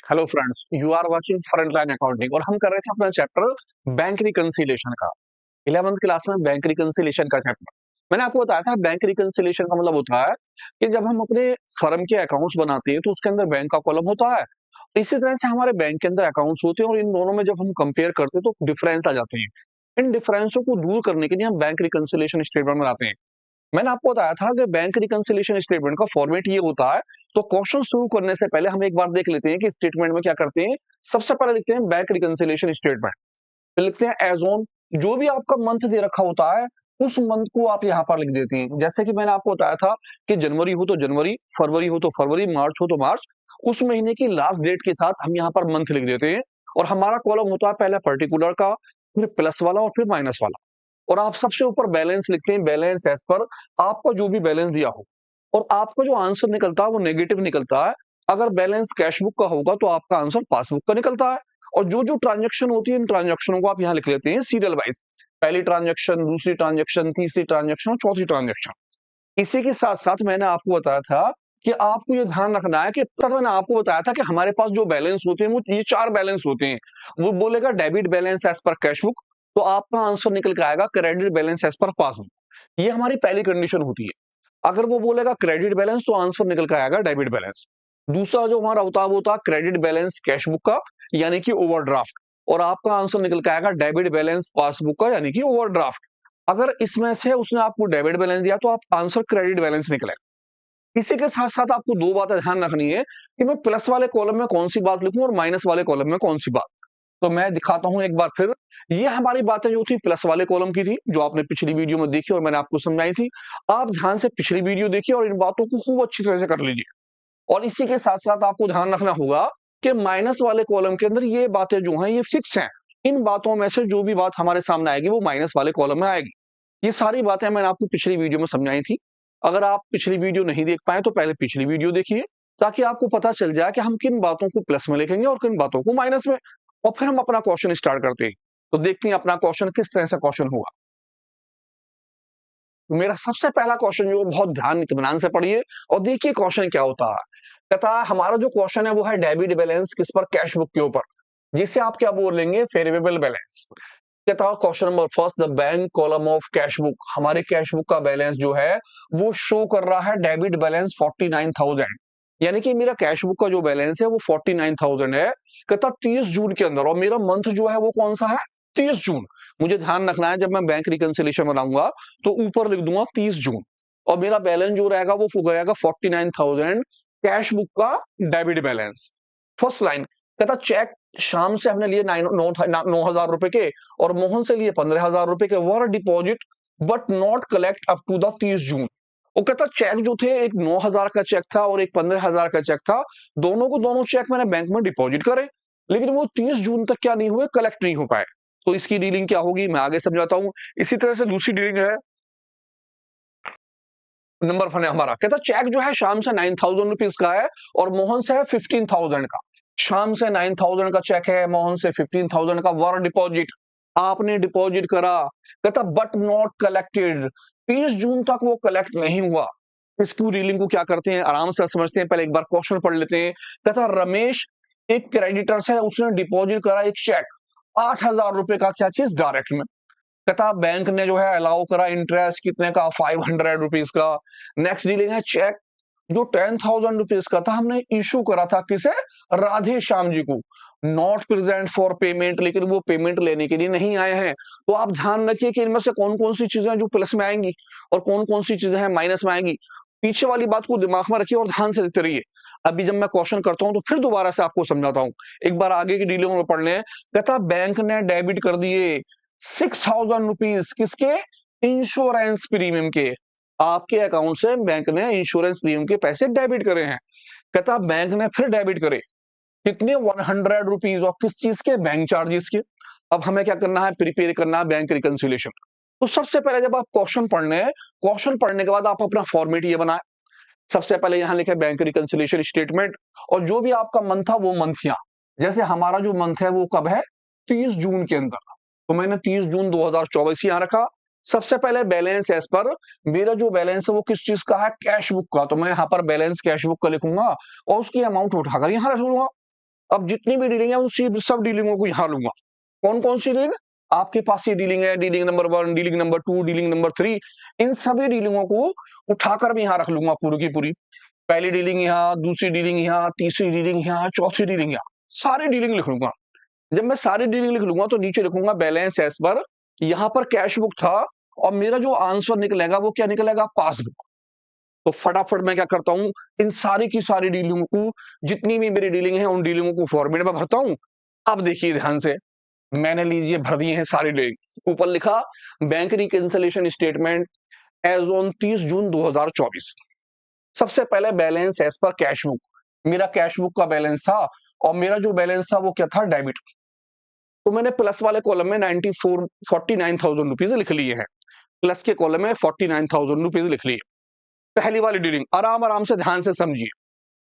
Hello friends, you are watching Frontline Accounting और हम कर रहे थे अपना चैप्टर बैंक रिकंसिलिएशन का। 11th क्लास में बैंक रिकंसिलिएशन का चैप्टर मैंने आपको बताया था। बैंक रिकंसिलिएशन का मतलब होता है कि जब हम अपने फर्म के अकाउंट्स बनाते हैं तो उसके अंदर बैंक का कॉलम होता है। इसी तरह से हमारे बैंक के अंदर अकाउंट्स होते हैं और इन दोनों में जब हम कंपेयर करते हैं तो डिफरेंस आ जाते हैं। इन डिफरेंसों को दूर करने के लिए हम बैंक रिकंसिलिएशन स्टेटमेंट बनाते हैं। मैंने आपको बताया था कि बैंक रिकंसिलिएशन स्टेटमेंट का फॉर्मेट ये होता है। तो क्वेश्चन शुरू करने से पहले हम एक बार देख लेते हैं कि स्टेटमेंट में क्या करते हैं। सबसे पहले लिखते हैं बैंक रिकंसिलिएशन स्टेटमेंट, फिर लिखते हैं एज ऑन। जो भी आपका मंथ दे रखा होता है उस मंथ को आप यहाँ पर लिख देते हैं। जैसे कि मैंने आपको बताया था कि जनवरी हो तो जनवरी, फरवरी हो तो फरवरी, मार्च हो तो मार्च। उस महीने की लास्ट डेट के साथ हम यहाँ पर मंथ लिख देते हैं और हमारा कॉलम होता है पहले पर्टिकुलर का, फिर प्लस वाला और फिर माइनस वाला। और आप सबसे ऊपर बैलेंस लिखते हैं, बैलेंस एज पर आपका जो भी बैलेंस दिया हो। और आपका जो आंसर निकलता है वो नेगेटिव निकलता है। अगर बैलेंस कैश बुक का होगा तो आपका आंसर पासबुक का निकलता है। और जो जो ट्रांजैक्शन होती है इन ट्रांजैक्शनों को आप यहाँ लिख लेते हैं सीरियल वाइज। पहली ट्रांजैक्शन, दूसरी ट्रांजैक्शन, तीसरी ट्रांजैक्शन और चौथी ट्रांजैक्शन। इसी के साथ साथ मैंने आपको बताया था कि आपको ये ध्यान रखना है कि मैंने आपको बताया था कि हमारे पास जो बैलेंस होते हैं वो ये 4 बैलेंस होते हैं। वो बोलेगा debit balance as per cash book, तो आपका आंसर निकल के आएगा credit balance as per passbook. ये हमारी पहली कंडीशन होती है। अगर वो बोलेगा क्रेडिट बैलेंस तो आंसर निकल के आएगा डेबिट बैलेंस। दूसरा जो हमारा होता है वो होता क्रेडिट बैलेंस कैश बुक का, यानी कि ओवरड्राफ्ट। और आपका आंसर निकल के आएगा डेबिट बैलेंस पासबुक का, यानी कि ओवरड्राफ्ट। अगर इसमें से उसने आपको डेबिट बैलेंस दिया तो आप आंसर क्रेडिट बैलेंस निकलेगा। इसी के साथ साथ आपको 2 बातें ध्यान रखनी है कि मैं प्लस वाले कॉलम में कौन सी बात लिखूं और माइनस वाले कॉलम में कौन सी बात। तो मैं दिखाता हूं एक बार फिर। ये हमारी बातें जो थी प्लस वाले कॉलम की थी, जो आपने पिछली वीडियो में देखी और मैंने आपको समझाई थी। आप ध्यान से पिछली वीडियो देखिए और इन बातों को खूब अच्छी तरह से कर लीजिए। और इसी के साथ साथ आपको ध्यान रखना होगा कि माइनस वाले कॉलम के अंदर ये बातें जो हैं ये फिक्स हैं। इन बातों में से जो भी बात हमारे सामने आएगी वो माइनस वाले कॉलम में आएगी। ये सारी बातें मैंने आपको पिछली वीडियो में समझाई थी। अगर आप पिछली वीडियो नहीं देख पाए तो पहले पिछली वीडियो देखिए, ताकि आपको पता चल जाए कि हम किन बातों को प्लस में लिखेंगे और किन बातों को माइनस में। और फिर हम अपना क्वेश्चन स्टार्ट करते हैं। तो देखते हैं अपना क्वेश्चन किस तरह से क्वेश्चन हुआ। मेरा सबसे पहला क्वेश्चन जो बहुत ध्यान इत्मीनान से पढ़िए और देखिए क्वेश्चन क्या होता है। कहता है हमारा जो क्वेश्चन है वो है डेबिट बैलेंस किस पर, कैश बुक के ऊपर, जिसे आप क्या बोलेंगे फेवरेबल बैलेंस। कहता है question number first, the bank column of cash book. हमारे कैश बुक का बैलेंस जो है वो शो कर रहा है डेबिट बैलेंस 49,000, यानी कि मेरा कैश बुक का जो बैलेंस है वो 49,000 है। कहता 30 जून के अंदर, और मेरा मंथ जो है वो कौन सा है, 30 जून। मुझे ध्यान रखना है जब मैं बैंक रिकंसिलिएशन बनाऊंगा तो ऊपर लिख दूंगा 30 जून। और मेरा बैलेंस जो रहेगा वो रहेगा 49,000 कैश बुक का डेबिट बैलेंस। फर्स्ट लाइन कहता चेक शाम से हमने लिए 9,000 रुपए के और मोहन से लिए 15,000 रुपए के, were deposit but not collect up to the 30 June. वो कहता चेक जो थे एक 9,000 का चेक था और एक 15,000 का चेक था। दोनों को दोनों चेक मैंने बैंक में डिपॉजिट करे, लेकिन वो 30 जून तक क्या नहीं हुए, कलेक्ट नहीं हो पाए। तो इसकी डीलिंग क्या होगी मैं आगे समझाता हूं। इसी तरह से दूसरी डीलिंग है, नंबर वन है हमारा। कहता चेक जो है शाम से 9,000 रुपीज का है और मोहन से है 15,000 का। शाम से 9,000 का चेक है, मोहन से 15,000 का, वर डिपॉजिट आपने डिपॉजिट करा। कहता बट नॉट कलेक्टेड, 30 जून तक वो कलेक्ट नहीं हुआ। इसकी डीलिंग को क्या करते हैं आराम से समझते हैं। पहले एक बार क्वेश्चन पढ़ लेते हैं। कहता रमेश एक क्रेडिटर है, उसने डिपॉजिट करा एक चेक 8,000 रुपए का, क्या चीज डायरेक्ट में। कहता बैंक ने जो है अलाउ करा इंटरेस्ट कितने का, 500 रुपीज का। नेक्स्ट डीलिंग है चेक जो 10,000 रुपीज का था, हमने इशू करा था किसे, राधे श्याम जी को। नॉट प्रेजेंट फॉर पेमेंट, लेकिन वो पेमेंट लेने के लिए नहीं आए हैं। तो आप ध्यान रखिए कि इनमें से कौन कौन सी चीजें जो प्लस में आएंगी और कौन कौन सी चीजें हैं माइनस में आएंगी। पीछे वाली बात को दिमाग में रखिए और ध्यान से देखते रहिए। अभी जब मैं क्वेश्चन करता हूं तो फिर दोबारा से आपको समझाता हूं। एक बार आगे की डीलिंग में पढ़ लें। कहता बैंक ने डेबिट कर दिए 6,000 रुपीज किसके, इंश्योरेंस प्रीमियम के। आपके अकाउंट से बैंक ने इंश्योरेंस प्रीमियम के पैसे डेबिट करे हैं। कहता बैंक ने फिर डेबिट करे कितने, 100 रुपीज, और किस चीज के, बैंक चार्जेस के। अब हमें क्या करना है, प्रिपेयर करना है बैंक रिकंसिलिएशन। तो सबसे पहले जब आप क्वेश्चन पढ़ने हैं, क्वेश्चन पढ़ने के बाद आप अपना फॉर्मेट ये बनाए। सबसे पहले यहां लिखे बैंक रिकंसिलिएशन स्टेटमेंट, और जो भी आपका मंथ था वो मंथ यहाँ, जैसे हमारा जो मंथ है वो कब है, 30 जून के अंदर। तो मैंने 30 जून 2024 यहां रखा। सबसे पहले बैलेंस एज पर, मेरा जो बैलेंस है वो किस चीज का है, कैश बुक का। तो मैं यहाँ पर बैलेंस कैश बुक का लिखूंगा और उसकी अमाउंट उठाकर यहां रख दूंगा। अब जितनी भी डीलिंग है उन सब डीलिंगों को यहाँ लूंगा। कौन कौन सी डीलिंग? आपके पास ये डीलिंग है, dealing number 1, dealing number 2, dealing number 3, इन सभी डीलिंगों को उठाकर मैं यहाँ रख लूंगा पूरी की पूरी। पहली डीलिंग यहाँ, दूसरी डीलिंग यहाँ, तीसरी डीलिंग यहाँ, चौथी डीलिंग यहाँ, सारी डीलिंग लिख लूंगा। जब मैं सारी डीलिंग लिख लूंगा तो नीचे लिखूंगा बैलेंस एज पर, यहाँ पर कैश बुक था और मेरा जो आंसर निकलेगा वो क्या निकलेगा? पासबुक। तो फटाफट मैं क्या करता हूं, इन सारी की सारी डीलिंगों को, जितनी भी मेरी डीलिंग है उन डीलिंगों को फॉर्मेट में भरता हूं। अब देखिए ध्यान से, मैंने लीजिए भर दिए हैं सारी डीलिंग। ऊपर लिखा bank reconciliation statement as on 30 June 2024। सबसे पहले balance as per cash book, मेरा कैश बुक का बैलेंस था और मेरा जो बैलेंस था वो क्या था? डेबिट। तो मैंने प्लस वाले कॉलम में 49,000 रुपीज लिख लिए हैं, प्लस के कॉलम में 49,000 रुपीज लिख लिए। पहली वाली डीलिंग आराम आराम से ध्यान से समझिए।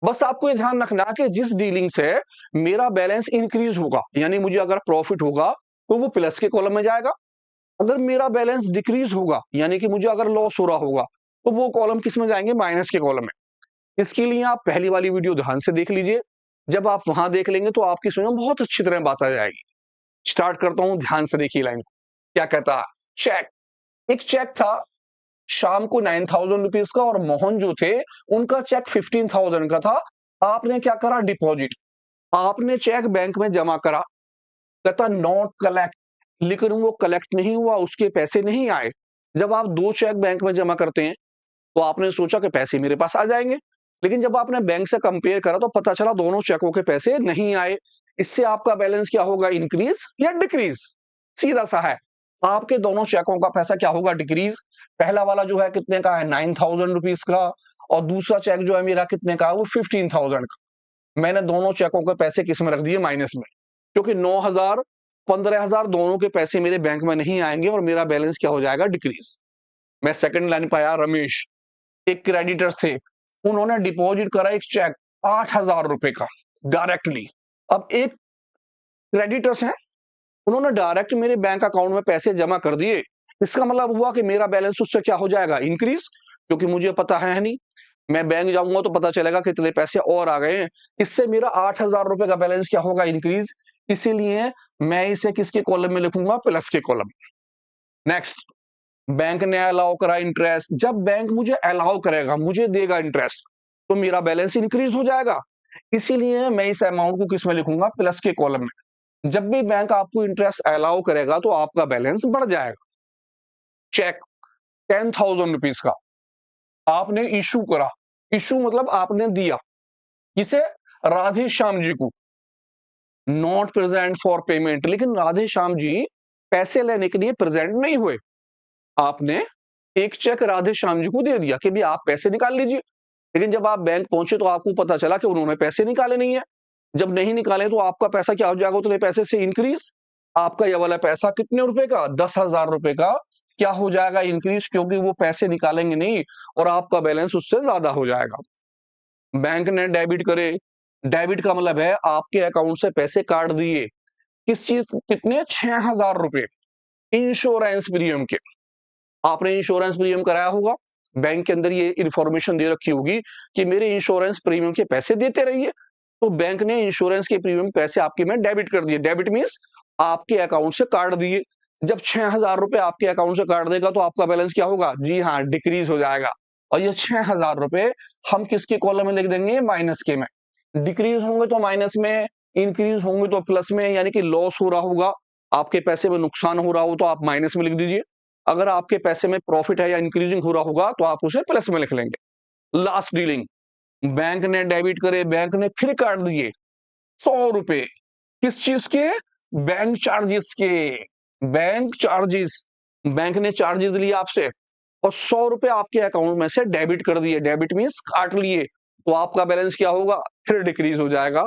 बस आपको ये ध्यान रखना कि जिस डीलिंग से मेरा बैलेंस इंक्रीज होगा, यानी मुझे अगर प्रॉफिट होगा तो वो प्लस के कॉलम में जाएगा। अगर मेरा बैलेंस डिक्रीज होगा, यानी कि मुझे अगर लॉस हो रहा होगा, तो वो कॉलम किस में जाएंगे? माइनस के कॉलम में। इसके लिए आप पहली वाली वीडियो ध्यान से देख लीजिए। जब आप वहां देख लेंगे तो आपकी समझ में बहुत अच्छी तरह बात आ जाएगी। स्टार्ट करता हूं, ध्यान से देखिए लाइन क्या कहता है। चेक, एक चेक था शाम को 9,000 रुपीज का और मोहन जो थे उनका चेक 15,000 का था। आपने क्या करा? डिपॉजिट। आपने चेक बैंक में जमा करा, कहता नॉट कलेक्ट, लेकिन वो कलेक्ट नहीं हुआ, उसके पैसे नहीं आए। जब आप दो चेक बैंक में जमा करते हैं तो आपने सोचा कि पैसे मेरे पास आ जाएंगे, लेकिन जब आपने बैंक से कंपेयर करा तो पता चला दोनों चेकों के पैसे नहीं आए। इससे आपका बैलेंस क्या होगा? इंक्रीज या डिक्रीज? सीधा सा है, आपके दोनों चेकों का पैसा क्या होगा? डिक्रीज। पहला वाला जो है कितने का है? 9,000 रुपीज का, और दूसरा चेक जो है मेरा कितने का है? वो 15,000 का। मैंने दोनों चेकों के पैसे किस में रख दिए? माइनस में, क्योंकि 9,000 15,000 दोनों के पैसे मेरे बैंक में नहीं आएंगे और मेरा बैलेंस क्या हो जाएगा? डिक्रीज। मैं सेकंड लाइन पाया, रमेश एक क्रेडिटर्स थे, उन्होंने डिपॉजिट करा एक चेक 8,000 रुपए का डायरेक्टली। अब एक क्रेडिटर्स हैं, उन्होंने डायरेक्ट मेरे बैंक अकाउंट में पैसे जमा कर दिए। इसका मतलब हुआ कि मेरा बैलेंस उससे क्या हो जाएगा? इंक्रीज, क्योंकि मुझे पता है नहीं, मैं बैंक जाऊंगा तो पता चलेगा कितने पैसे और आ गए हैं। इससे मेरा 8,000 रुपए का बैलेंस क्या होगा? इंक्रीज। इसीलिए मैं इसे किसके कॉलम में लिखूंगा? प्लस के कॉलम। नेक्स्ट, बैंक ने अलाउ करा इंटरेस्ट। जब बैंक मुझे अलाउ करेगा, मुझे देगा इंटरेस्ट, तो मेरा बैलेंस इंक्रीज हो जाएगा। इसीलिए मैं इस अमाउंट को किस में लिखूंगा? प्लस के कॉलम में। जब भी बैंक आपको इंटरेस्ट अलाउ करेगा तो आपका बैलेंस बढ़ जाएगा। चेक 10,000 रुपीज का आपने इशू करा, इशू मतलब आपने दिया, किसे? राधे श्याम जी को। नॉट प्रेजेंट फॉर पेमेंट, लेकिन राधे श्याम जी पैसे लेने के लिए प्रेजेंट नहीं हुए। आपने एक चेक राधे श्याम जी को दे दिया कि भी आप पैसे निकाल लीजिए, लेकिन जब आप बैंक पहुंचे तो आपको पता चला कि उन्होंने पैसे निकाले नहीं है। जब नहीं निकाले तो आपका पैसा क्या हो जाएगा? उतने पैसे से इंक्रीज। आपका ये वाला पैसा कितने रुपए का? 10,000 रुपए का क्या हो जाएगा? इंक्रीज, क्योंकि वो पैसे निकालेंगे नहीं और आपका बैलेंस उससे ज्यादा हो जाएगा। बैंक ने डेबिट करे, डेबिट का मतलब है आपके अकाउंट से पैसे काट दिए। किस चीज? कितने? 6,000 रुपए इंश्योरेंस प्रीमियम के। आपने इंश्योरेंस प्रीमियम कराया होगा, बैंक के अंदर ये इंफॉर्मेशन दे रखी होगी कि मेरे इंश्योरेंस प्रीमियम के पैसे देते रहिए। तो बैंक ने इंश्योरेंस के प्रीमियम पैसे आपके में डेबिट कर दिए। डेबिट मीन्स आपके अकाउंट से काट दिए। जब 6,000 रुपए आपके अकाउंट से काट देगा तो आपका बैलेंस क्या होगा? जी हाँ, डिक्रीज हो जाएगा। और ये 6,000 रुपए हम किसके कॉलम में लिख देंगे? माइनस के में। डिक्रीज होंगे तो माइनस में, इंक्रीज होंगे तो प्लस में, यानी कि लॉस हो रहा होगा, आपके पैसे में नुकसान हो रहा हो तो आप माइनस में लिख दीजिए। अगर आपके पैसे में प्रॉफिट है या इंक्रीजिंग हो रहा होगा तो आप उसे प्लस में लिख लेंगे। लास्ट डीलिंग, बैंक ने डेबिट करे, बैंक ने फिर काट दिए 100 रुपए। किस चीज के? बैंक चार्जेस के। बैंक चार्जेस, बैंक ने चार्जेस लिए आपसे और 100 रुपए आपके अकाउंट में से डेबिट कर दिए। डेबिट मीन्स काट लिए, तो आपका बैलेंस क्या होगा? फिर डिक्रीज हो जाएगा।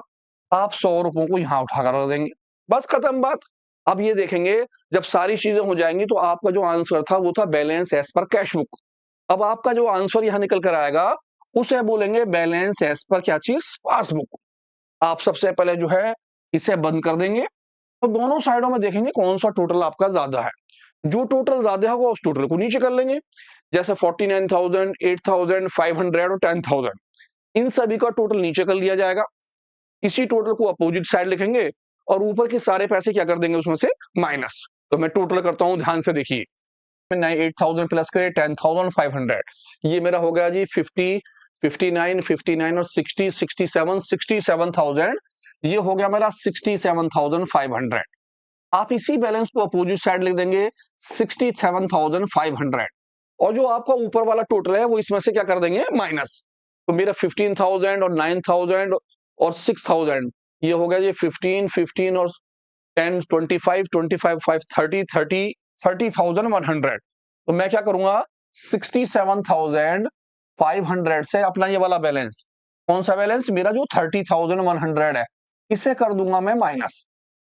आप 100 रुपयों को यहां उठाकर रख देंगे, बस खत्म बात। अब ये देखेंगे, जब सारी चीजें हो जाएंगी तो आपका जो आंसर था वो था balance as per cash book. अब आपका जो आंसर यहां निकल कर आएगा उसे बोलेंगे बैलेंस एज पर क्या चीज? पासबुक। आप सबसे पहले जो है इसे बंद कर देंगे और दोनों साइडों में देखेंगे कौन सा टोटल आपका ज्यादा है। जो टोटल ज्यादा होगा उस टोटल को नीचे कर लेंगे। जैसे 49,000, 8,500 और 10,000, इन सभी का टोटल नीचे कर लिया जाएगा। इसी टोटल को अपोजिट साइड लिखेंगे और ऊपर के सारे पैसे क्या कर देंगे उसमें से माइनस। तो मैं टोटल करता हूं, ध्यान से देखिए। 8,000 प्लस करे 10,500, ये मेरा हो गया जी 50, 59, 59 और 60, 67, 67,000, ये हो गया मेरा 67,500। आप इसी बैलेंस को अपोजिट साइड लिख देंगे 67,500, और जो आपका ऊपर वाला टोटल है वो इसमें से क्या कर देंगे माइनस। तो मेरा 15,000 और 9,000 और 6,000, ये हो गया जी 15, 15 और 10, 25, 25, 5, 30, 30, 30,100। तो मैं क्या करूंगा 67,500 से अपना ये वाला बैलेंस, कौन सा बैलेंस, मेरा जो 30,100 है, इसे कर दूंगा मैं माइनस।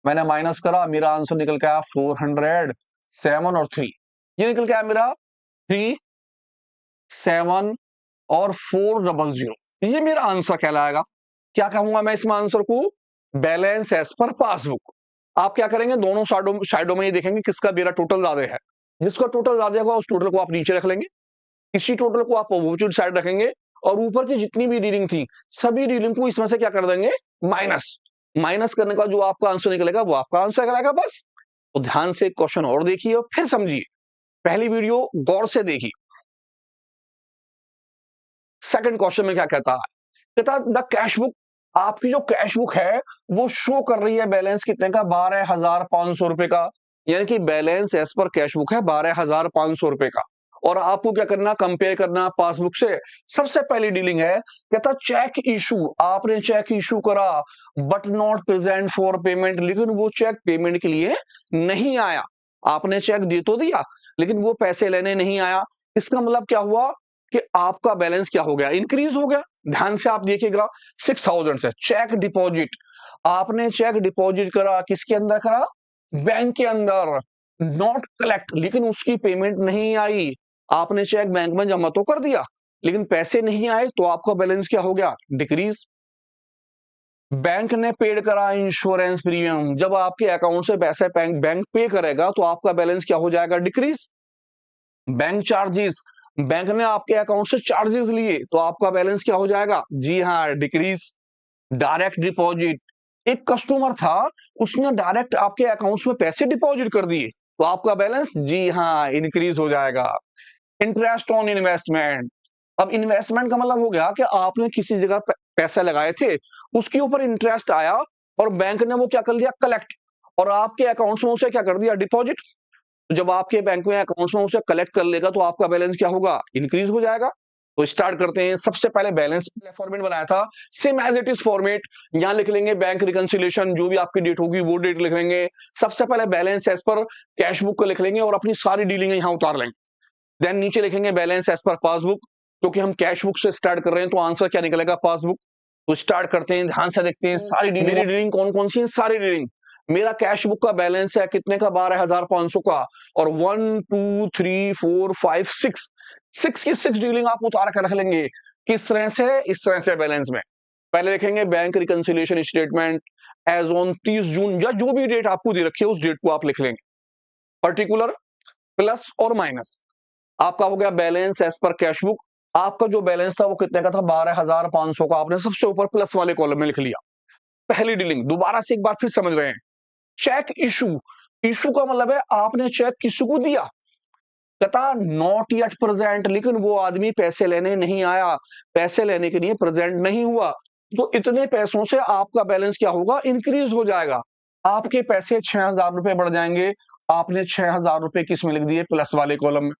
मैंने माइनस करा, मेरा आंसर निकल के आया 400, 7 और 3, ये निकल के आया मेरा 3, 7 और 400, ये मेरा आंसर कहलाएगा। क्या कहूंगा मैं इसमें आंसर को, बैलेंस एज पर पासबुक। आप क्या करेंगे, दोनों साइडों में ये देखेंगे किसका मेरा टोटल ज्यादा है, जिसका टोटल ज्यादा होगा उस टोटल को आप नीचे रख लेंगे, इसी टोटल को आप अपोजिट साइड रखेंगे, और ऊपर की जितनी भी रीडिंग थी सभी रीडिंग को इसमें से क्या कर देंगे माइनस। माइनस करने का जो आपका आंसर निकलेगा वो आपका आंसर निकलेगा बस। तो ध्यान से क्वेश्चन और देखिए और फिर समझिए, पहली वीडियो गौर से देखिए। सेकंड क्वेश्चन में क्या कहता है, कहता द कैश बुक, आपकी जो कैश बुक है वो शो कर रही है बैलेंस कितने का, 12,500 रुपए का, यानी कि balance as per cash book है 12,500 रुपए का। और आपको क्या करना, कंपेयर करना पासबुक से। सबसे पहली डीलिंग है, कहता चेक इशू, आपने चेक इशू करा but not present for payment, लेकिन वो चेक पेमेंट के लिए नहीं आया। आपने चेक दे तो दिया लेकिन वो पैसे लेने नहीं आया। इसका मतलब क्या हुआ कि आपका बैलेंस क्या हो गया, इंक्रीज हो गया। ध्यान से आप देखिएगा, 6,000 से चेक डिपॉजिट, आपने चेक डिपॉजिट करा, किसके अंदर करा, बैंक के अंदर, नॉट कलेक्ट, लेकिन उसकी पेमेंट नहीं आई। आपने चेक बैंक में जमा तो कर दिया लेकिन पैसे नहीं आए, तो आपका बैलेंस क्या हो गया, डिक्रीज। बैंक ने पेड करा इंश्योरेंस प्रीमियम, जब आपके अकाउंट से पैसे बैंक पे करेगा तो आपका बैलेंस क्या हो जाएगा, डिक्रीज। बैंक चार्जेस, बैंक ने आपके अकाउंट से चार्जेस लिए तो आपका बैलेंस क्या हो जाएगा, जी हाँ डिक्रीज। डायरेक्ट डिपॉजिट, एक कस्टमर था उसने डायरेक्ट आपके अकाउंट में पैसे डिपॉजिट कर दिए तो आपका बैलेंस, जी हाँ इंक्रीज हो जाएगा। इंटरेस्ट ऑन इन्वेस्टमेंट, अब इन्वेस्टमेंट का मतलब हो गया कि आपने किसी जगह पैसे लगाए थे, उसके ऊपर इंटरेस्ट आया और बैंक ने वो क्या कर लिया, कलेक्ट, और आपके अकाउंट में उसे क्या कर दिया, डिपॉजिट। तो जब आपके बैंक में अकाउंट्स में उसे कलेक्ट कर लेगा तो आपका बैलेंस क्या होगा, इंक्रीज हो जाएगा। तो स्टार्ट करते हैं। सबसे पहले बैलेंस फॉर्मेट बनाया था, same as it is format, यहां लिख लेंगे बैंक रिकंसिलिएशन, जो भी आपकी डेट होगी वो डेट लिख लेंगे। सबसे पहले balance as per cash book को लिख लेंगे और अपनी सारी डीलिंग यहां उतार लेंगे। देन नीचे लिखेंगे बैलेंस एज पर पासबुक, क्योंकि हम कैश बुक से स्टार्ट कर रहे हैं तो आंसर क्या निकलेगा, पासबुक। तो स्टार्ट करते हैं, ध्यान से देखते हैं सारी डीलिंग कौन कौन सी है, सारी डीलिंग। मेरा कैश बुक का बैलेंस है कितने का, 12,500 का, और 1 2 3 4 5 6 की 6 डीलिंग आप उतार कर रख लेंगे। किस तरह से, इस तरह से बैलेंस में पहले लिखेंगे bank reconciliation statement as on 30 June, या जो भी डेट आपको दे रखी है उस डेट को आप लिख लेंगे। पर्टिकुलर प्लस और माइनस, आपका हो गया balance as per cash book. आपका जो बैलेंस था वो कितने का था, 12,500 का, आपने सबसे ऊपर प्लस वाले कॉलम में लिख लिया। पहली डीलिंग, दोबारा से एक बार फिर समझ रहे हैं। चेक इशू, इशू का मतलब है आपने चेक किसी को दिया, कहता नॉट येट प्रेजेंट, लेकिन वो आदमी पैसे लेने नहीं आया, पैसे लेने के लिए प्रेजेंट नहीं हुआ, तो इतने पैसों से आपका बैलेंस क्या होगा, इंक्रीज हो जाएगा। आपके पैसे 6,000 रुपए बढ़ जाएंगे। आपने 6,000 रुपए किस में लिख दिए, प्लस वाले कॉलम में।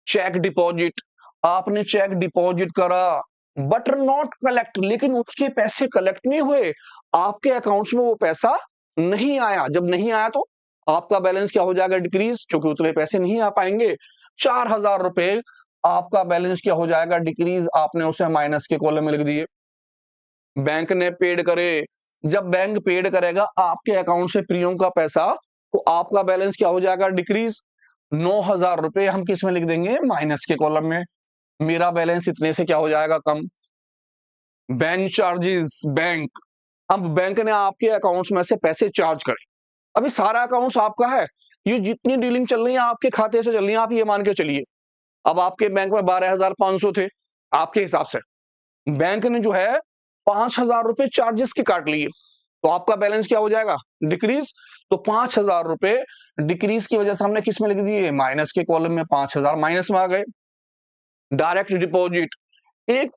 चेक डिपॉजिट, आपने चेक डिपॉजिट करा बट नॉट कलेक्ट, लेकिन उसके पैसे कलेक्ट नहीं हुए, आपके अकाउंट्स में वो पैसा नहीं आया। जब नहीं आया तो आपका बैलेंस क्या हो जाएगा, डिक्रीज, क्योंकि उतने पैसे नहीं आ पाएंगे। 4,000 रुपए आपका बैलेंस क्या हो जाएगा, डिक्रीज, आपने उसे माइनस के कॉलम में लिख दिए। बैंक ने पेड करे, जब बैंक पेड करेगा आपके अकाउंट से प्रीमियम का पैसा, तो आपका बैलेंस क्या हो जाएगा, डिक्रीज। 9,000 रुपए हम किस में लिख देंगे, माइनस के कॉलम में। मेरा बैलेंस इतने से क्या हो जाएगा, कम। बैंक चार्जेस, बैंक, अब बैंक ने आपके अकाउंट्स में से पैसे चार्ज करे, अभी सारा अकाउंट्स आपका है, ये जितनी डीलिंग चल रही है आपके खाते से चल रही है, आप ये मान के चलिए। अब आपके बैंक में 12,500 थे आपके हिसाब से, बैंक ने जो है 5,000 रुपए चार्जेस के काट लिए, तो आपका बैलेंस क्या हो जाएगा? डिक्रीज। तो 5,000 रुपए डिक्रीज की वजह से हमने किस में लिख दिए? माइनस के कॉलम में 5,000 माइनस में आ गए। डायरेक्ट डिपॉजिट, एक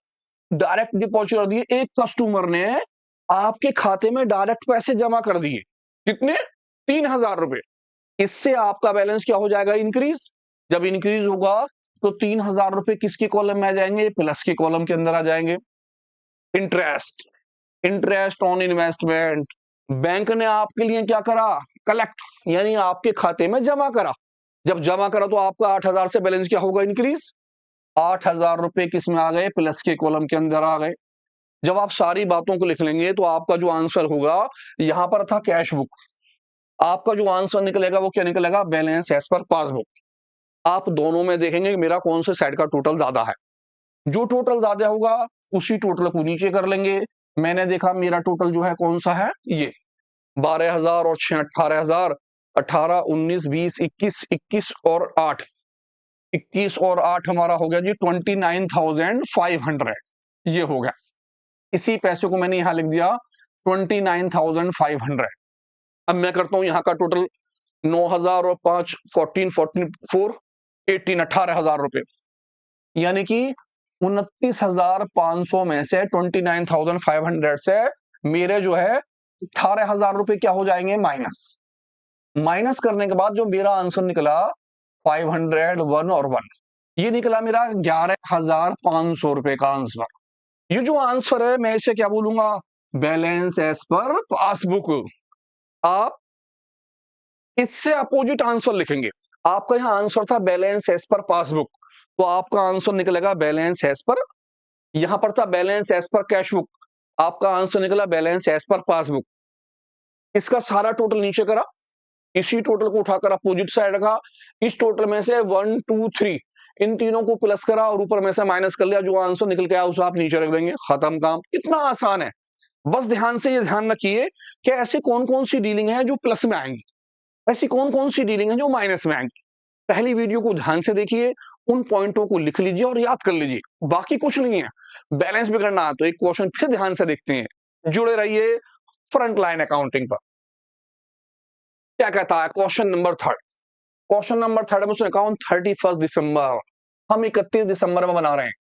डायरेक्ट डिपॉजिट कर दिए, एक कस्टमर ने आपके खाते में डायरेक्ट पैसे जमा कर दिए, कितने? 3,000 रुपए। इससे आपका बैलेंस क्या हो जाएगा? इंक्रीज। जब इंक्रीज होगा तो 3,000 रुपए किसके कॉलम में आ जाएंगे? प्लस के कॉलम के अंदर आ जाएंगे। Interest, interest on investment, bank ने आपके लिए क्या करा? कलेक्ट, यानी आपके खाते में जमा करा। जब जमा करा तो आपका 8,000 से बैलेंस क्या होगा? इंक्रीज। 8,000 रुपए किस में आ गए? प्लस के कॉलम के अंदर आ गए। जब आप सारी बातों को लिख लेंगे तो आपका जो आंसर होगा, यहां पर था कैश बुक, आपका जो आंसर निकलेगा वो क्या निकलेगा? Balance as per passbook. आप दोनों में देखेंगे कि मेरा कौन से साइड का टोटल ज्यादा है। जो टोटल ज्यादा होगा उसी टोटल को नीचे कर लेंगे। मैंने देखा मेरा टोटल जो है कौन सा है? ये 12,000 और 6 18,000, 18 19 20 21 21 और 8, 21 और 8 हमारा हो गया जी 29,500, ये हो गया। इसी पैसे को मैंने यहां लिख दिया 29,500। अब मैं करता हूं यहां का टोटल 9,000 और 5 14 4 18 18,000 रुपए, यानी कि 29,500 में से 29,500 से मेरे जो है 18,000 रुपए क्या हो जाएंगे? माइनस। माइनस करने के बाद जो मेरा आंसर निकला 501 और 1, ये निकला मेरा 11,500 रुपए का आंसर। ये जो आंसर है मैं इसे क्या बोलूंगा? Balance as per passbook. आप इससे अपोजिट आंसर लिखेंगे। आपका यहां आंसर था बैलेंस एज पर पासबुक, तो आपका आंसर निकलेगा बैलेंस एज पर, यहां पर था balance as per cash book, आपका आंसर निकला बैलेंस एज पर पासबुक। इसका सारा टोटल नीचे करा, इसी टोटल को उठाकर अपोजिट साइड रखा, इस टोटल में से 1 2 3 इन तीनों को प्लस करा और ऊपर में से माइनस कर लिया, जो आंसर निकल के आया उसे आप नीचे रख देंगे, खत्म काम। इतना आसान है। बस ध्यान से ये ध्यान रखिए कि ऐसी कौन कौन सी डीलिंग है जो प्लस में आएंगी, ऐसी कौन कौन सी डीलिंग है जो माइनस में आएंगी। पहली वीडियो को ध्यान से देखिए, उन पॉइंटों को लिख लीजिए और याद कर लीजिए, बाकी कुछ नहीं है। बैलेंस भी करना है तो एक क्वेश्चन फिर ध्यान से देखते हैं। जुड़े रहिए फ्रंट लाइन अकाउंटिंग पर। क्या कहता है क्वेश्चन नंबर 3? क्वेश्चन नंबर 3 में उसने कहा 31 दिसंबर, हम 31 दिसंबर में बना रहे हैं।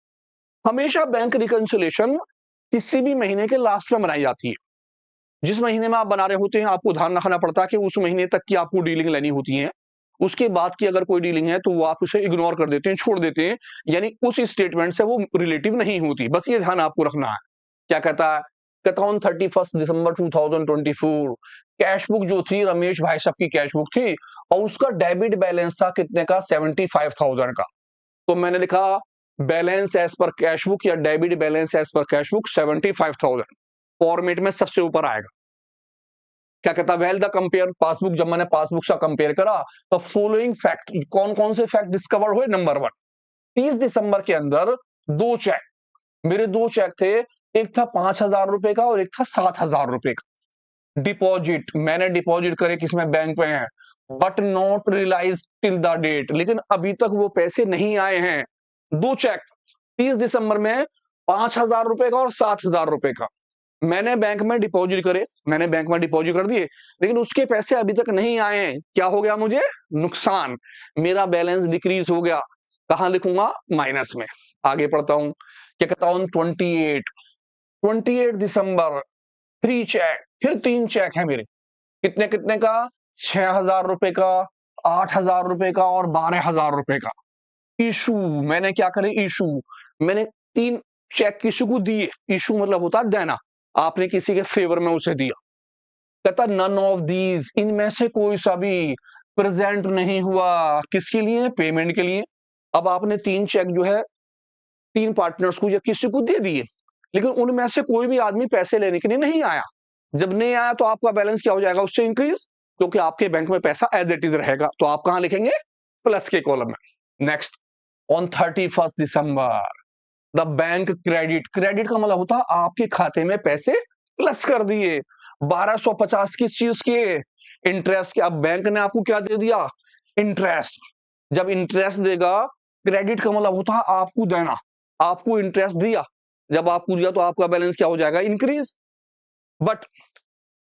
हमेशा बैंक रिकंसिलिएशन किसी भी महीने के लास्ट में बनाई जाती है। जिस महीने में आप बना रहे होते हैं आपको ध्यान रखना पड़ता है कि उस महीने तक की आपको डीलिंग लेनी होती है। उसके बाद की अगर कोई डीलिंग है तो वो आप उसे इग्नोर कर देते हैं, छोड़ देते हैं, यानी उस स्टेटमेंट से वो रिलेटिव नहीं होती। बस ये ध्यान आपको रखना है। क्या कहता है? कहता हूं 31 दिसंबर 2024 कैश बुक जो थी रमेश भाई साहब की कैश बुक थी और उसका डेबिट बैलेंस था कितने का? 75,000 का। तो मैंने लिखा balance as per cash book या debit balance as per cash book 75,000 format में सबसे ऊपर आएगा। क्या कहता है? वेल द कंपेयर पासबुक, जब मैंने पासबुक से कंपेयर करा तो फॉलोइंग फैक्ट, कौन कौन से फैक्ट डिस्कवर हुए? नंबर 1, 30 दिसंबर के अंदर 2 चेक, मेरे 2 चेक थे, एक था 5,000 रुपए का और एक था 7,000 रुपए का। डिपॉजिट, मैंने डिपॉजिट करे किसमें? बैंक में है, but not realise till the date, लेकिन अभी तक वो पैसे नहीं आए हैं। 2 चेक 30 दिसंबर में 5,000 रुपए का और 7,000 रुपए का मैंने बैंक में डिपॉजिट करे, मैंने बैंक में डिपॉजिट कर दिए, लेकिन उसके पैसे अभी तक नहीं आए हैं। क्या हो गया? मुझे नुकसान, मेरा बैलेंस डिक्रीज हो गया। कहां लिखूंगा? माइनस में। आगे पढ़ता हूं। क्या कहता हूं 28 दिसंबर 3 चेक, फिर 3 चेक है मेरे, कितने कितने का? 6,000 रुपए का, 8,000 रुपए का और 12,000 रुपए का। इशू, मैंने क्या करे? इशू, मैंने 3 चेक किसी को दिए। इशू मतलब होता है देना, आपने किसी के फेवर में उसे दिया। कहता नन ऑफ दीज, इनमें से कोई सा भी प्रेजेंट नहीं हुआ। किसके लिए? पेमेंट के लिए। अब आपने 3 चेक जो है 3 पार्टनर्स को या किसी को दे दिए, लेकिन उनमें से कोई भी आदमी पैसे लेने के लिए नहीं आया। जब नहीं आया तो आपका बैलेंस क्या हो जाएगा? उससे इंक्रीज, क्योंकि आपके बैंक में पैसा एज इट इज रहेगा। तो आप कहां लिखेंगे? प्लस के कॉलम में। Next, on 31 December the bank credit, credit का मतलब होता है आपके खाते में पैसे प्लस कर दिए। 1250 किस चीज के? इंटरेस्ट के। अब बैंक ने आपको क्या दे दिया? इंटरेस्ट। जब इंटरेस्ट देगा, क्रेडिट का मतलब होता है आपको देना, आपको इंटरेस्ट दिया, जब आप कूद गया तो आपका बैलेंस क्या हो जाएगा, increase. But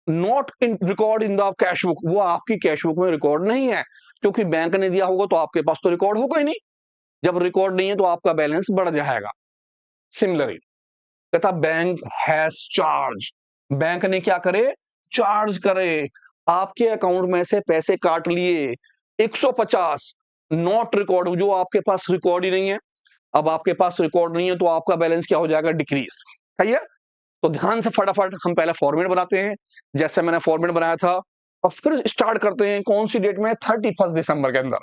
not in record in the cash book, वो आपकी कैश बुक में रिकॉर्ड नहीं है, क्योंकि बैंक ने दिया होगा तो आपके पास तो रिकॉर्ड होगा ही नहीं। जब रिकॉर्ड नहीं है तो आपका बैलेंस बढ़ जाएगा। सिमिलरली कहता बैंक हैज चार्ज, बैंक ने क्या करे, चार्ज करे, आपके अकाउंट में से पैसे काट लिए 150, नॉट रिकॉर्ड, जो आपके पास रिकॉर्ड ही नहीं है। अब आपके पास रिकॉर्ड नहीं है तो आपका बैलेंस क्या हो जाएगा, डिक्रीज। सही है। तो ध्यान से फटाफट हम पहले फॉर्मेट बनाते हैं, जैसे मैंने फॉर्मेट बनाया था, और फिर स्टार्ट करते हैं कौन सी डेट में, 31 दिसंबर के अंदर।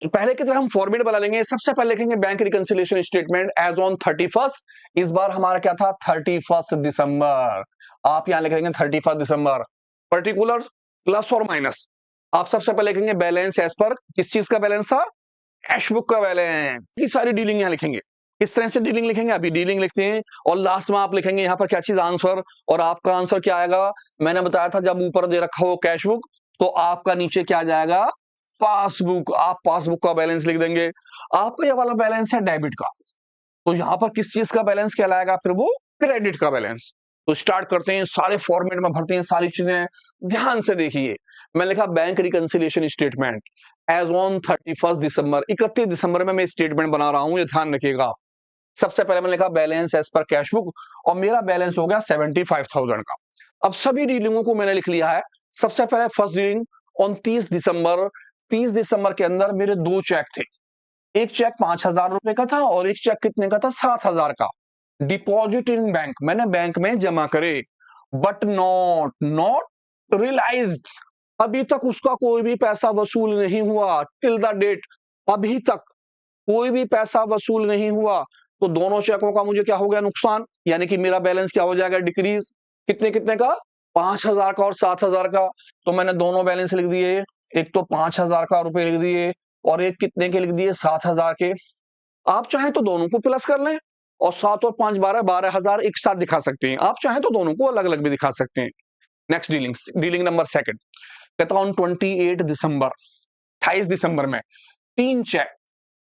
पहले की तरह हम फॉर्मेट बना लेंगे। सबसे पहले लिखेंगे bank reconciliation statement as on 31। इस बार हमारा क्या था, 31 दिसंबर। आप यहां लिखेंगे 31 दिसंबर, पर्टिकुलर प्लस और माइनस। आप सबसे पहले लिखेंगे बैलेंस एज पर, किस चीज का बैलेंस था, कैश बुक का बैलेंस की सारी डीलिंग यहां लिखेंगे। किस तरह से डीलिंग लिखेंगे, अभी डीलिंग लिखते हैं, और लास्ट में आप लिखेंगे यहाँ पर क्या चीज, आंसर। और आपका आंसर क्या आएगा, मैंने बताया था जब ऊपर दे रखा हो कैश बुक, तो आपका नीचे क्या जाएगा, पासबुक। आप पासबुक का बैलेंस लिख देंगे। आपका ये वाला बैलेंस है डेबिट का, तो यहां पर किस चीज का बैलेंस कहलाएगा, फिर वो क्रेडिट का बैलेंस। तो स्टार्ट करते हैं, सारे फॉर्मेट में भरते हैं सारी चीजें। ध्यान से देखिए, मैंने लिखा bank reconciliation statement as on 31 December, 31 दिसंबर में मैं स्टेटमेंट बना रहा हूं, ये ध्यान रखिएगा। सबसे पहले मैंने लिखा balance as per cash book, और मेरा बैलेंस हो गया 75,000 का। अब सभी डीलिंगों को मैंने लिख लिया है। सबसे पहले फर्स्ट डीलिंग ऑन 30 दिसंबर, 30 दिसंबर के अंदर मेरे दो चेक थे। एक चेक 5,000 रुपए का था और एक चेक कितने का था, 7,000 का। डिपॉजिट इन बैंक, मैंने बैंक में जमा करे, बट नॉट रियलाइज्ड, अभी तक उसका कोई भी पैसा वसूल नहीं हुआ। टिल द डेट, अभी तक कोई भी पैसा वसूल नहीं हुआ। तो दोनों चेकों का मुझे क्या हो गया, नुकसान, यानी कि मेरा बैलेंस क्या हो जाएगा, डिक्रीज। कितने कितने का, 5,000 का और 7,000 का। तो मैंने दोनों बैलेंस लिख दिए, एक तो 5,000 का रुपए लिख दिए, और एक कितने के लिख दिए, 7,000 के। आप चाहें तो दोनों को प्लस कर लें, और 7 और 5 12, 12,000 एक साथ दिखा सकते हैं। आप चाहें तो दोनों को अलग अलग भी दिखा सकते हैं। Next dealing, dealing number second, कहता हूं 28 दिसंबर, 28 दिसंबर में तीन चेक।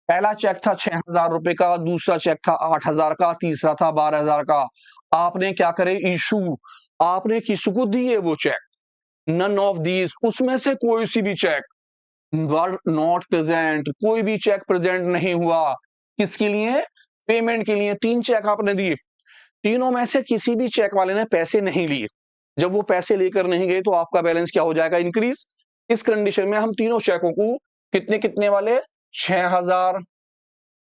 पहला चेक था 6,000 रुपए का, दूसरा चेक था 8,000 का, तीसरा था 12,000 का। आपने क्या करे, इशू, आपने किसी को दिए वो चेक। नन ऑफ दीज, उसमें से कोई सी भी चेक वर नॉट प्रेजेंट, कोई भी चेक प्रेजेंट नहीं हुआ। किसके लिए, पेमेंट के लिए। तीन चेक आपने दिए, तीनों में से किसी भी चेक वाले ने पैसे नहीं लिए। जब वो पैसे लेकर नहीं गए तो आपका बैलेंस क्या हो जाएगा, इंक्रीज। इस कंडीशन में हम तीनों चेकों को, कितने कितने वाले, 6,000,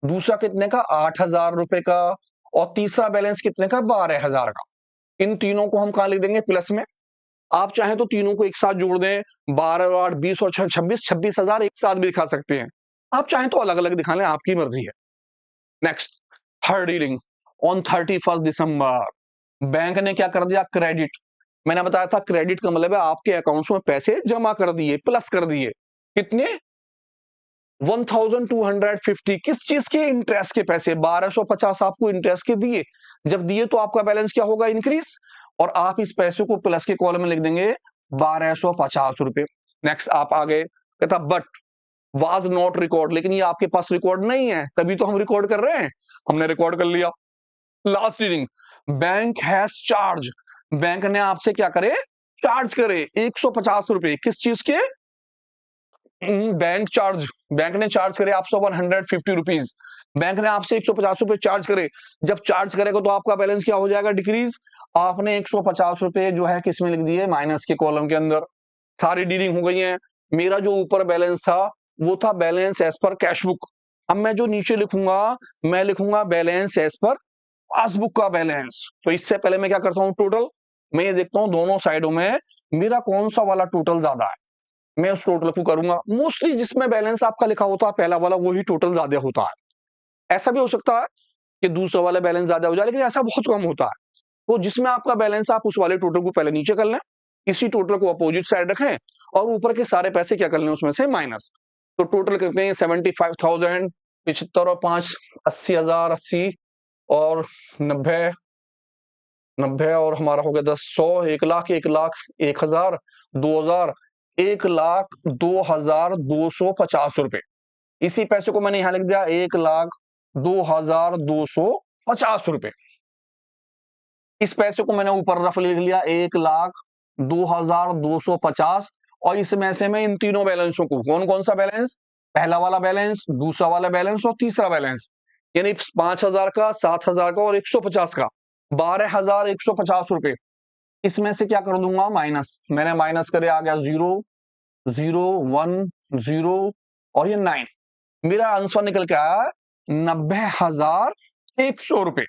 दूसरा कितने का, 8,000 रुपए का, और तीसरा बैलेंस कितने का, 12,000 का। इन तीनों को हम कहां लिख देंगे, प्लस में। आप चाहें तो तीनों को एक साथ जोड़ दें, 12 और 8 20 और 6 26, 26,000 एक साथ भी दिखा सकते हैं। आप चाहें तो अलग अलग दिखा लें, आपकी मर्जी है। Next, third dealing on 31 December, bank ने क्या कर दिया, क्रेडिट। मैंने बताया था क्रेडिट का मतलब है आपके अकाउंट्स में पैसे जमा कर दिए, प्लस कर दिए। कितने, 1,250, किस चीज के, इंटरेस्ट के पैसे। 1,250 आपको इंटरेस्ट के दिए, जब दिए तो आपका बैलेंस क्या होगा, इंक्रीज। और आप इस पैसे को प्लस के कॉलम में लिख देंगे, 1,250 रुपए। नेक्स्ट आप आगे, कहता बट वाज नॉट रिकॉर्ड, लेकिन ये आपके पास रिकॉर्ड नहीं है, तभी तो हम रिकॉर्ड कर रहे हैं। हमने रिकॉर्ड कर लिया। Last reading, bank has charge, bank ने आपसे क्या करे, चार्ज करे 150 रुपए, किस चीज के, बैंक चार्ज। बैंक ने चार्ज करे आपसे 150 रुपीज, बैंक ने आपसे 150 रुपए चार्ज करे। जब चार्ज करेगा तो आपका बैलेंस क्या हो जाएगा, डिक्रीज। आपने 150 रुपए जो है किस में लिख दिए, माइनस के कॉलम के अंदर। सारी डीलिंग हो गई है। मेरा जो ऊपर बैलेंस था वो था balance as per cash book. अब मैं जो नीचे लिखूंगा, मैं लिखूंगा बैलेंस एज पर पासबुक का बैलेंस। तो इससे पहले मैं क्या करता हूं, टोटल, मैं ये देखता हूं दोनों साइडों में मेरा कौन सा वाला टोटल ज्यादा है, मैं उस टोटल को करूंगा। मोस्टली जिसमें बैलेंस आपका लिखा होता है पहला वाला, वही टोटल ज्यादा होता है। ऐसा भी हो सकता है कि दूसरा वाला बैलेंस ज्यादा हो जाए, लेकिन ऐसा बहुत कम होता है। तो जिसमें आपका बैलेंस, आप उस वाले टोटल को पहले नीचे कर लें, इसी टोटल को अपोजिट साइड रखें, और ऊपर के सारे पैसे क्या कर लें, उसमें से माइनस। तो टोटल करते हैं 75,000, 75 और 5 80,000, 80 और 90, 90 और हमारा हो गया 10, 100, 1,00,000, 1,00,000, 1,000, 2,000, 1,02,250 रुपए। इसी पैसे को मैंने यहां लिख दिया, 1,00,000 2,250 रुपए। इस पैसे को मैंने ऊपर रफ लिख लिया 1,02,250। और इसमें से मैं इन तीनों बैलेंसों को, कौन कौन सा बैलेंस, पहला वाला बैलेंस, दूसरा वाला बैलेंस और तीसरा बैलेंस, यानी 5,000 का, 7,000 का और 150 का, 12,150 रुपए, इसमें से क्या कर दूंगा माइनस। मैंने माइनस करे, आ गया 0, 0, 1, 0 और ये 9। मेरा आंसर निकल के आया 90,100 रुपए।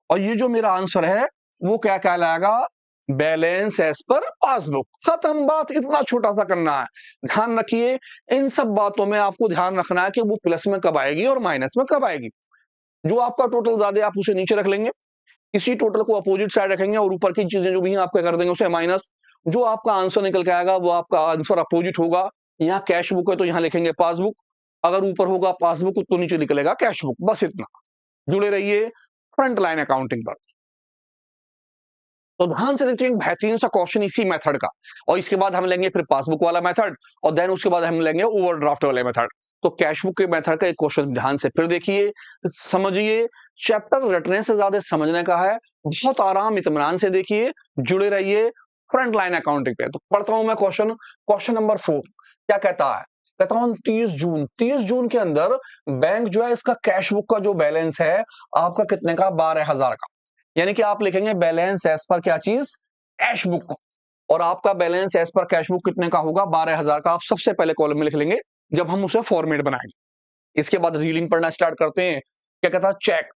और ये जो मेरा आंसर है वो क्या कहलाएगा, बैलेंस एज पर पासबुक। खत्म बात, इतना छोटा सा करना है। ध्यान रखिए, इन सब बातों में आपको ध्यान रखना है कि वो प्लस में कब आएगी और माइनस में कब आएगी। जो आपका टोटल ज्यादा है आप उसे नीचे रख लेंगे, इसी टोटल को अपोजिट साइड रखेंगे और ऊपर की चीजें जो भी हैं आपका कर देंगे उसे माइनस। जो आपका आंसर निकल के आएगा वो आपका आंसर अपोजिट होगा। यहाँ कैश बुक है तो यहाँ लिखेंगे पासबुक, अगर ऊपर होगा पासबुक तो नीचे निकलेगा कैश बुक। बस इतना। जुड़े रहिए फ्रंट लाइन अकाउंटिंग पर। तो ध्यान से देखिए, बेहतरीन सा क्वेश्चन इसी मेथड का, और इसके बाद हम लेंगे फिर पासबुक वाला मेथड, और देन उसके बाद हम लेंगे ओवरड्राफ्ट वाले मेथड। तो कैश बुक के मेथड का एक क्वेश्चन ध्यान से फिर देखिए, समझिए। चैप्टर रटने से ज्यादा समझने का है। बहुत आराम इत्मीनान से देखिए, जुड़े रहिए फ्रंट लाइन अकाउंटिंग पे। तो पढ़ता हूं मैं क्वेश्चन। क्वेश्चन नंबर 4 क्या कहता है, कहता हूं 30 जून के अंदर बैंक जो है इसका कैश बुक का जो बैलेंस है आपका कितने का, 12,000 का। यानी कि आप लिखेंगे बैलेंस एज पर क्या चीज, कैश बुक। और आपका balance as per cash book कितने का होगा, 12,000 का। आप सबसे पहले कॉलम में लिख लेंगे जब हम उसे फॉर्मेट बनाएंगे। इसके बाद रीडिंग पढ़ना स्टार्ट करते हैं। क्या कहता है, चेक।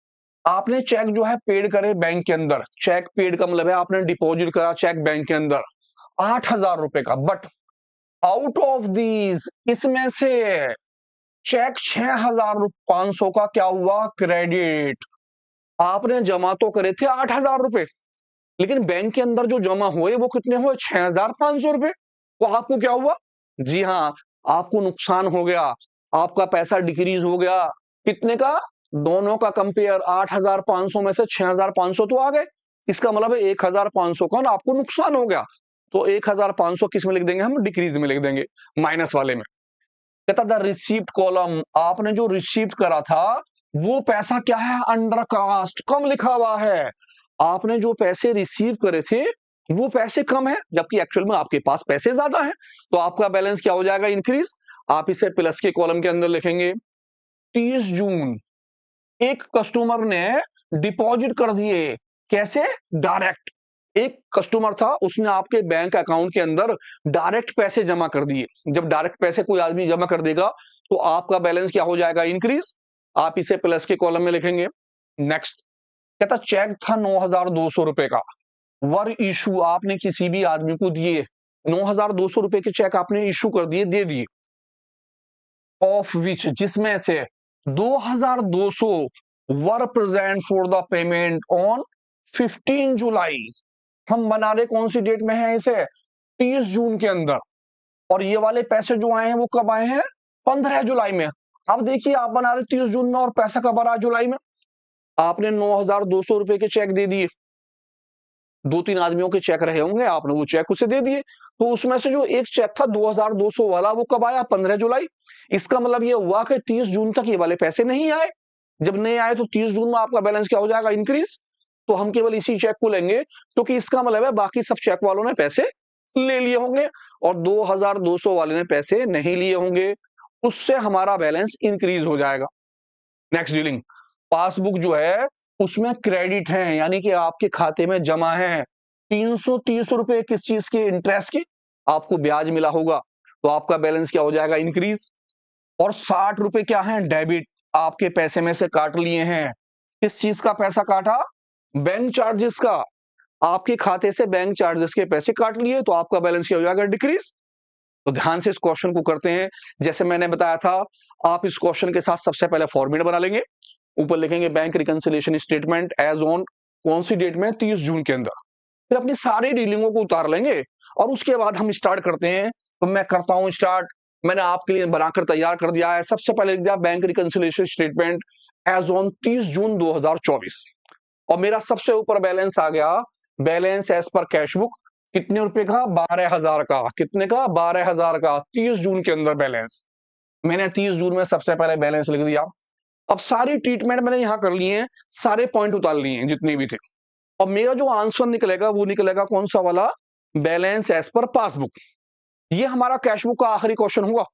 आपने चेक जो है पेड करे बैंक के अंदर। चेक पेड का मतलब है आपने डिपॉजिट करा चेक बैंक के अंदर 8,000 रुपए का। बट आउट ऑफ दीज, इसमें से चेक 6,500 का क्या हुआ, क्रेडिट। आपने जमा तो करे थे 8,000 रुपए, लेकिन बैंक के अंदर जो जमा हुए वो कितने हुए, 6,500 रुपए। तो आपको क्या हुआ, जी हाँ, आपको नुकसान हो गया, आपका पैसा डिक्रीज हो गया। कितने का, दोनों का कंपेयर, 8,500 में से 6,500 तो आ गए। इसका मतलब है 1,500 का ना आपको नुकसान हो गया। तो 1,500 किस में लिख देंगे हम, डिक्रीज में लिख देंगे, माइनस वाले में। कहता था रिसीप्ट कॉलम, आपने जो रिसीप्ट करा था वो पैसा क्या है, अंडर कास्ट, कम लिखा हुआ है। आपने जो पैसे रिसीव करे थे वो पैसे कम है, जबकि एक्चुअल में आपके पास पैसे ज्यादा हैं। तो आपका बैलेंस क्या हो जाएगा, इंक्रीज। आप इसे प्लस के कॉलम के अंदर लिखेंगे। 30 जून एक कस्टमर ने डिपॉजिट कर दिए, कैसे, डायरेक्ट। एक कस्टमर था, उसने आपके बैंक अकाउंट के अंदर डायरेक्ट पैसे जमा कर दिए। जब डायरेक्ट पैसे कोई आदमी जमा कर देगा तो आपका बैलेंस क्या हो जाएगा, इंक्रीज। आप इसे प्लस के कॉलम में लिखेंगे। नेक्स्ट कहता चेक था 9,200 रुपए का, वर इशू, आपने किसी भी आदमी को दिए 9,200 रुपए के चेक आपने इशू कर दिए, दे दिए। ऑफ विच, जिसमें से 2,200 were present for the payment on 15 जुलाई। हम बना रहे कौन सी डेट में है इसे, 30 जून के अंदर। और ये वाले पैसे जो आए हैं वो कब आए हैं, 15 जुलाई में। अब देखिए, आप बना रहे 30 जून में और पैसा कब आ रहा है, जुलाई में। आपने 9,200 रुपए के चेक दे दिए, 2-3 आदमियों के चेक रहे होंगे, आपने वो चेक उसे दे दिए। तो उसमें से जो एक चेक था 2,200 वाला वो कब आया, 15 जुलाई। इसका मतलब ये हुआ कि 30 जून तक ये वाले पैसे नहीं आए। जब नहीं आए तो 30 जून में आपका बैलेंस क्या हो जाएगा, इंक्रीज। तो हम केवल इसी चेक को लेंगे, क्योंकि इसका मतलब है बाकी सब चेक वालों ने पैसे ले लिए होंगे और 2,200 वाले ने पैसे नहीं लिए होंगे, उससे हमारा बैलेंस इंक्रीज हो जाएगा। नेक्स्ट डीलिंग, पासबुक जो है उसमें क्रेडिट है, यानी कि आपके खाते में जमा है 330 रुपए, किस चीज की, इंटरेस्ट की, आपको ब्याज मिला होगा। तो आपका बैलेंस क्या हो जाएगा, इंक्रीज। और 60 रुपए क्या है, डेबिट, आपके पैसे में से काट लिए हैं। किस चीज का पैसा काटा, बैंक चार्जेस का। आपके खाते से बैंक चार्जेस के पैसे काट लिए, तो आपका बैलेंस क्या हो जाएगा, डिक्रीज। तो ध्यान से इस क्वेश्चन को करते हैं। जैसे मैंने बताया था, आप इस क्वेश्चन के साथ सबसे पहले फॉर्मेट बना लेंगे। ऊपर लिखेंगे bank reconciliation statement as on, कौन सी डेट में, 30 जून के अंदर। फिर अपनी सारी डीलिंगों को उतार लेंगे और उसके बाद हम स्टार्ट करते हैं। तो मैं करता हूं स्टार्ट। मैंने आपके लिए बनाकर तैयार कर दिया है। सबसे पहले लिख दिया bank reconciliation statement as on 30 June 2024। और मेरा सबसे ऊपर बैलेंस आ गया, balance as per cash book, कितने रुपए का, 12,000 का। कितने का, 12,000 का, 30 जून के अंदर बैलेंस। मैंने 30 जून में सबसे पहले बैलेंस लिख दिया। अब सारी ट्रीटमेंट मैंने यहां कर ली है, सारे पॉइंट उतार लिए हैं जितने भी थे, और मेरा जो आंसर निकलेगा वो निकलेगा कौन सा वाला, बैलेंस एज पर पासबुक। ये हमारा कैश बुक का आखिरी क्वेश्चन होगा।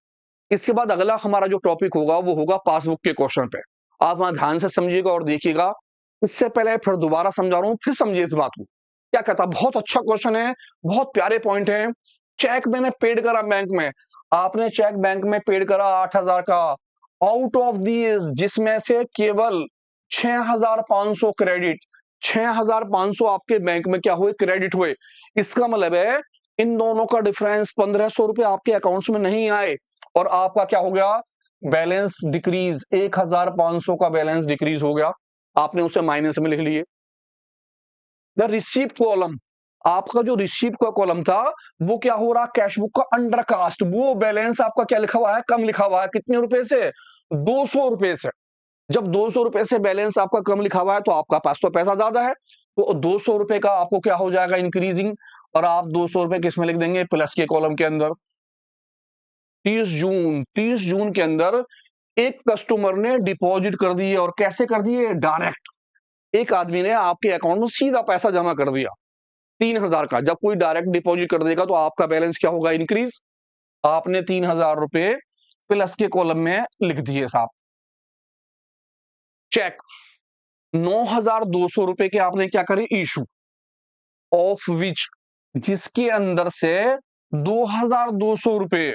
इसके बाद अगला हमारा जो टॉपिक होगा वो होगा पासबुक के क्वेश्चन पे। आप वहां ध्यान से समझिएगा और देखिएगा। इससे पहले फिर दोबारा समझा रहा हूं, फिर समझिए इस बात को। क्या कहता, बहुत अच्छा क्वेश्चन है, बहुत प्यारे पॉइंट है। चेक मैंने पेड करा बैंक में, आपने चेक बैंक में पेड करा 8,000 का, आउट ऑफ दीज जिसमें से केवल 6,500 क्रेडिट, 6,500 आपके बैंक में क्या हुए, क्रेडिट हुए। इसका मतलब है इन दोनों का डिफरेंस 1,500 रुपए आपके अकाउंट्स में नहीं आए, और आपका क्या हो गया, बैलेंस डिक्रीज, 1,500 का बैलेंस डिक्रीज हो गया, आपने उसे माइनस में लिख लिए। द रिसीप्ट कॉलम, आपका जो रिसीप्ट का कॉलम था वो क्या हो रहा, कैश बुक का अंडरकास्ट, वो बैलेंस आपका क्या लिखा हुआ है, कम लिखा हुआ है। कितने रुपए से, 200 रुपए से। जब 200 रुपए से बैलेंस आपका कम लिखा हुआ है तो आपका पास तो पैसा ज्यादा है, तो 200 रुपए का आपको क्या हो जाएगा, इंक्रीजिंग, और आप 200 रुपए किसमें लिख देंगे, प्लस के कॉलम के अंदर। 30 जून के अंदर एक कस्टमर ने डिपॉजिट कर दिए, और कैसे कर दिए, डायरेक्ट। एक आदमी ने आपके अकाउंट में सीधा पैसा जमा कर दिया 3,000 का। जब कोई डायरेक्ट डिपॉजिट कर देगा तो आपका बैलेंस क्या होगा, इंक्रीज। आपने 3,000 रुपए प्लस के कॉलम में लिख दिए साहब। चेक 9,200 रुपए के आपने क्या करे, इशू, ऑफ विच, जिसके अंदर से 2,200 रुपए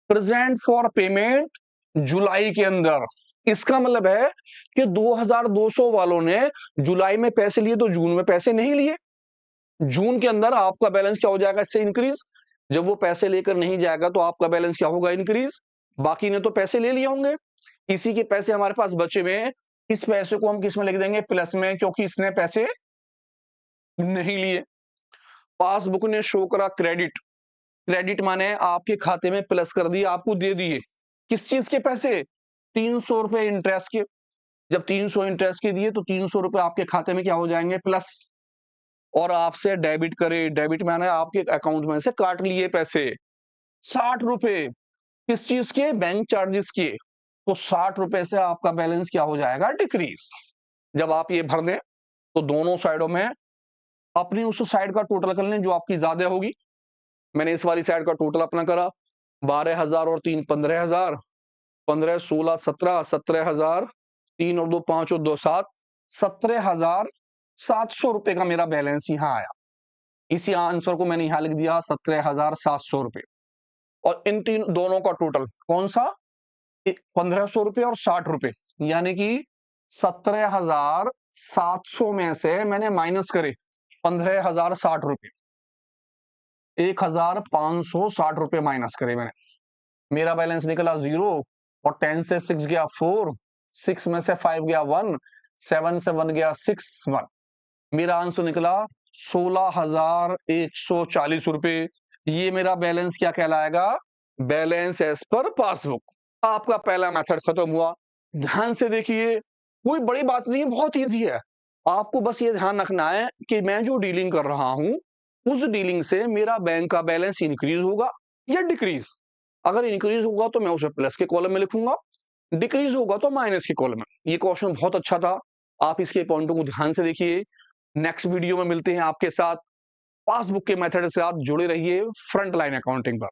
प्रेजेंट फॉर पेमेंट जुलाई के अंदर। इसका मतलब है कि 2,200 वालों ने जुलाई में पैसे लिए तो जून में पैसे नहीं लिए। जून के अंदर आपका बैलेंस क्या हो जाएगा, इससे इंक्रीज। जब वो पैसे लेकर नहीं जाएगा तो आपका बैलेंस क्या होगा, इंक्रीज। बाकी ने तो पैसे ले लिए होंगे, इसी के पैसे हमारे पास बचे हुए हैं, इस पैसे को हम किस में लिख देंगे, प्लस में, क्योंकि इसने पैसे नहीं लिए। पासबुक ने शो करा क्रेडिट, क्रेडिट माने आपके खाते में प्लस कर दिए, आपको दे दिए। किस चीज के पैसे, 300 रुपए इंटरेस्ट के। जब 300 इंटरेस्ट के दिए तो 300 रुपए आपके खाते में क्या हो जाएंगे, प्लस। और आपसे डेबिट करे, डेबिट माने आपके अकाउंट में से काट लिए पैसे 60 रुपए, किस चीज के, बैंक चार्जेस के। तो 60 रुपए से आपका बैलेंस क्या हो जाएगा, डिक्रीज। जब आप ये भर दें तो दोनों साइडों में अपनी उस साइड का टोटल कर लें जो आपकी ज्यादा होगी। मैंने इस वाली साइड का टोटल अपना करा, 12,000 और 3 15,000, 15 16 17, 17,000, 3 और 2 5 और 2 7, 17,700 रुपए का मेरा बैलेंस यहां आया। इसी आंसर को मैंने यहां लिख दिया 17,700 रुपए। और इन तीन दोनों का टोटल कौन सा, 1,500 रुपए और 60 रुपए, यानी कि 17,700 में से मैंने माइनस करे 15,060 रुपए, 1,560 रुपए माइनस करे मैंने। मेरा बैलेंस निकला 0, और 10 से 6 गया 4, 6 में से 5 गया 1, 7 से 1 गया 6 1। मेरा आंसर निकला 16,140 रुपए। ये मेरा बैलेंस क्या कहलाएगा, बैलेंस एज पर पासबुक। आपका पहला मेथड खत्म हुआ। ध्यान से देखिए, कोई बड़ी बात नहीं है, बहुत इजी है। आपको बस ये ध्यान रखना है कि मैं जो डीलिंग कर रहा हूं उस डीलिंग से मेरा बैंक का बैलेंस इंक्रीज होगा या डिक्रीज। अगर इंक्रीज होगा तो मैं उसे प्लस के कॉलम में लिखूंगा, डिक्रीज होगा तो माइनस के कॉलम में। ये क्वेश्चन बहुत अच्छा था, आप इसके पॉइंटों को ध्यान से देखिए। नेक्स्ट वीडियो में मिलते हैं आपके साथ, पासबुक के मेथड के साथ जुड़े रहिए फ्रंट लाइन अकाउंटिंग पर।